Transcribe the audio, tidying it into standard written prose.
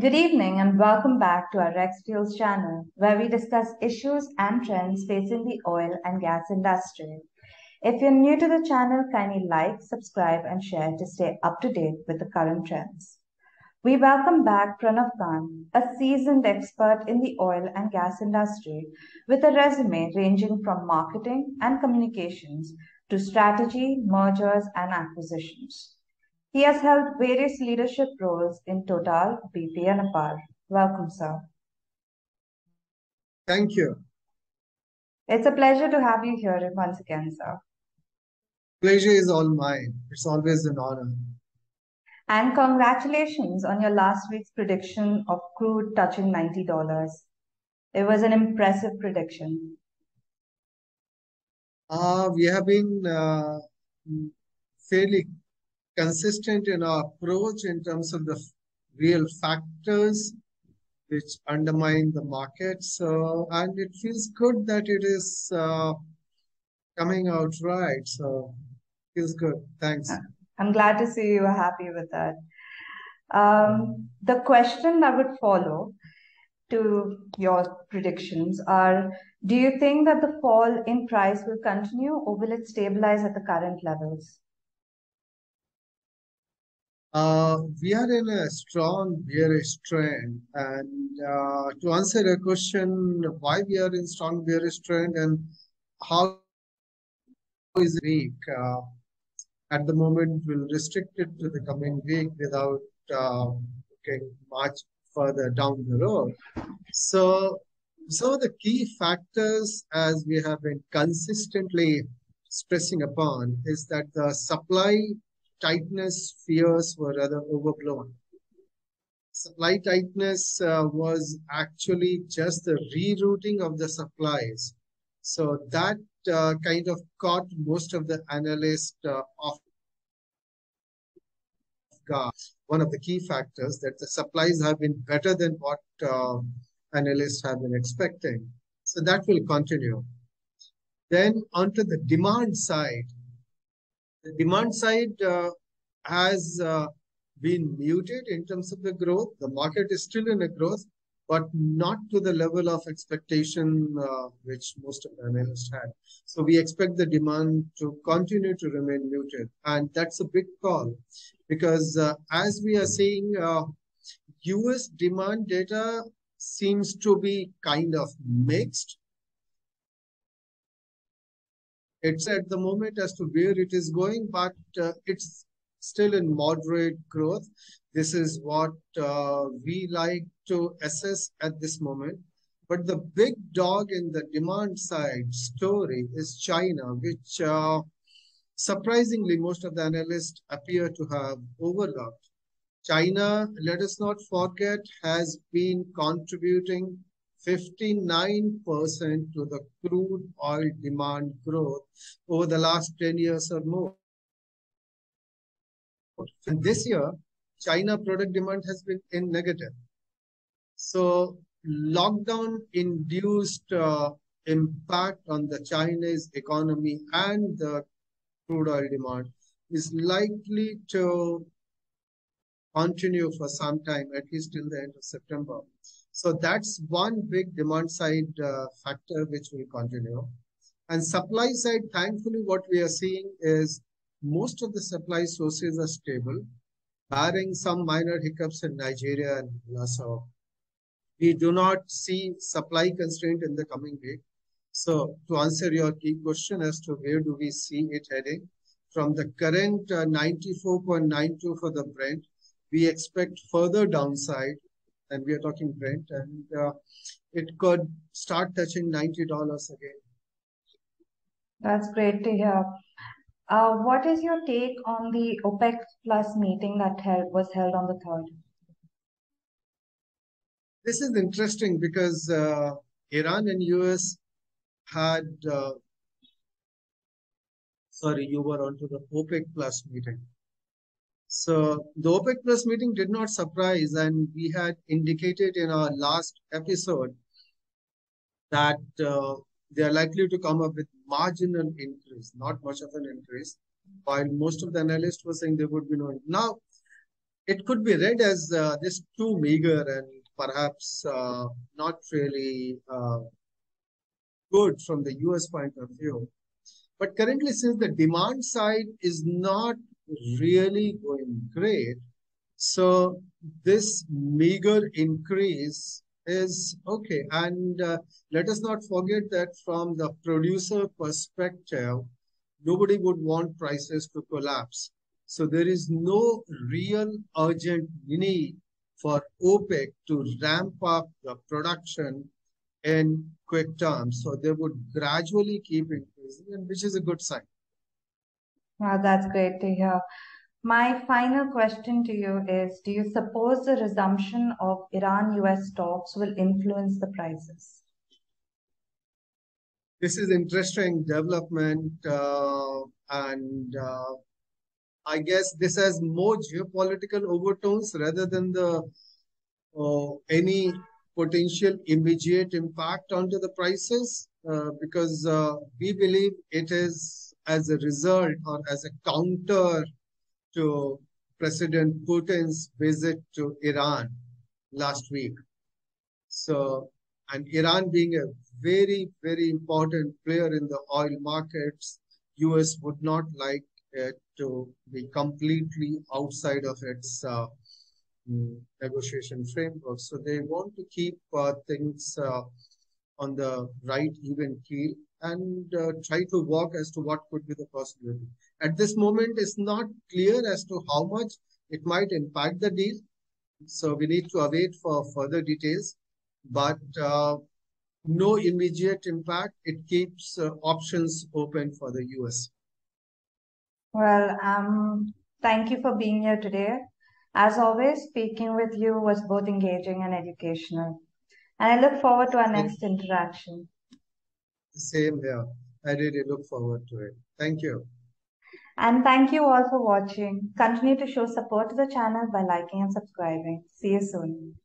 Good evening and welcome back to our Rex Fuels channel, where we discuss issues and trends facing the oil and gas industry. If you're new to the channel, kindly like, subscribe, and share to stay up to date with the current trends. We welcome back Pranav Khan, a seasoned expert in the oil and gas industry, with a resume ranging from marketing and communications to strategy, mergers, and acquisitions. He has held various leadership roles in Total, BP, and APAR. Welcome, sir. Thank you. It's a pleasure to have you here once again, sir. Pleasure is all mine. It's always an honor. And congratulations on your last week's prediction of crude touching $90. It was an impressive prediction. We have been fairly consistent in our approach in terms of the real factors which undermine the market. And it feels good that it is coming out right. So feels good. Thanks. I'm glad to see you are happy with that. The question that would follow to your predictions are, do you think that the fall in price will continue or will it stabilize at the current levels? We are in a strong bearish trend, and to answer your question, why we are in strong bearish trend and how is it weak, at the moment we'll restrict it to the coming week without looking much further down the road. So the key factors, as we have been consistently stressing upon, is that the supply tightness fears were rather overblown. Supply tightness was actually just the rerouting of the supplies. So that kind of caught most of the analysts off guard. One of the key factors that the supplies have been better than what analysts have been expecting. So that will continue. Then onto the demand side. The demand side has been muted in terms of the growth. The market is still in a growth, but not to the level of expectation which most of the analysts had. So we expect the demand to continue to remain muted. And that's a big call because as we are seeing, US demand data seems to be kind of mixed. It's at the moment as to where it is going, but it's still in moderate growth. This is what we like to assess at this moment. But the big dog in the demand side story is China, which surprisingly most of the analysts appear to have overlooked. China, let us not forget, has been contributing 59% to the crude oil demand growth over the last 10 years or more. And this year, China product demand has been in negative. So lockdown-induced impact on the Chinese economy and the crude oil demand is likely to continue for some time, at least till the end of September. So that's one big demand side factor which will continue. And supply side, thankfully, what we are seeing is most of the supply sources are stable, barring some minor hiccups in Nigeria and Lasso. We do not see supply constraint in the coming week. So to answer your key question as to where do we see it heading, from the current 94.92 for the Brent, we expect further downside, and we are talking Brent, and it could start touching $90 again. That's great to hear. What is your take on the OPEC Plus meeting that was held on the 3rd? This is interesting because Iran and US had, sorry, you were onto the OPEC Plus meeting. So the OPEC Plus meeting did not surprise, and we had indicated in our last episode that they are likely to come up with marginal increase, not much of an increase, while most of the analysts were saying there would be no. Now, it could be read as this too meager and perhaps not really good from the US point of view. But currently, since the demand side is not really going great, so this meager increase is okay. And let us not forget that from the producer perspective, nobody would want prices to collapse. So there is no real urgent need for OPEC to ramp up the production in quick terms. So they would gradually keep increasing, and which is a good sign. Wow, that's great to hear. My final question to you is, do you suppose the resumption of Iran-US talks will influence the prices? This is interesting development, and I guess this has more geopolitical overtones rather than the any potential immediate impact onto the prices, because we believe it is as a result or as a counter to President Putin's visit to Iran last week. So, and Iran being a very, very important player in the oil markets, US would not like it to be completely outside of its negotiation framework. So they want to keep things on the right even keel and try to work as to what could be the possibility. At this moment, it's not clear as to how much it might impact the deal. So we need to await for further details, but no immediate impact. It keeps options open for the US. Well, thank you for being here today. As always, speaking with you was both engaging and educational. And I look forward to our next interaction. Same here. I really look forward to it. Thank you. And thank you all for watching. Continue to show support to the channel by liking and subscribing. See you soon.